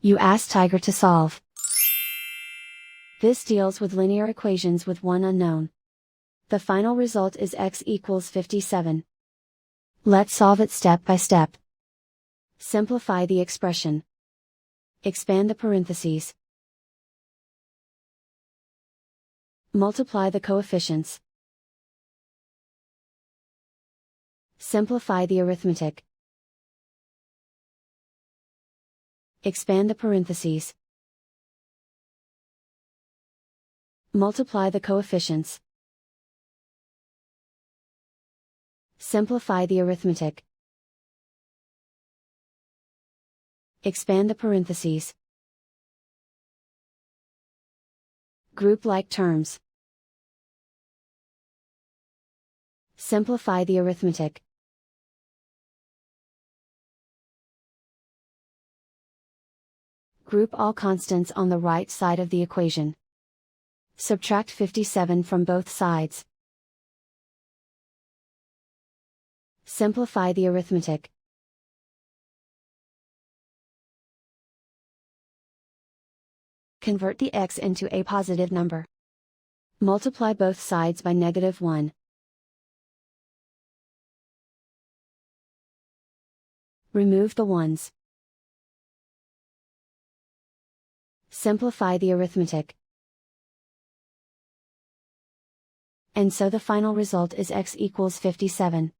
You ask Tiger to solve. This deals with linear equations with one unknown. The final result is x equals 57. Let's solve it step by step. Simplify the expression. Expand the parentheses. Multiply the coefficients. Simplify the arithmetic. Expand the parentheses. Multiply the coefficients. Simplify the arithmetic. Expand the parentheses. Group like terms. Simplify the arithmetic. Group all constants on the right side of the equation. Subtract 57 from both sides. Simplify the arithmetic. Convert the x into a positive number. Multiply both sides by -1. Remove the ones. Simplify the arithmetic. And so the final result is x equals 57.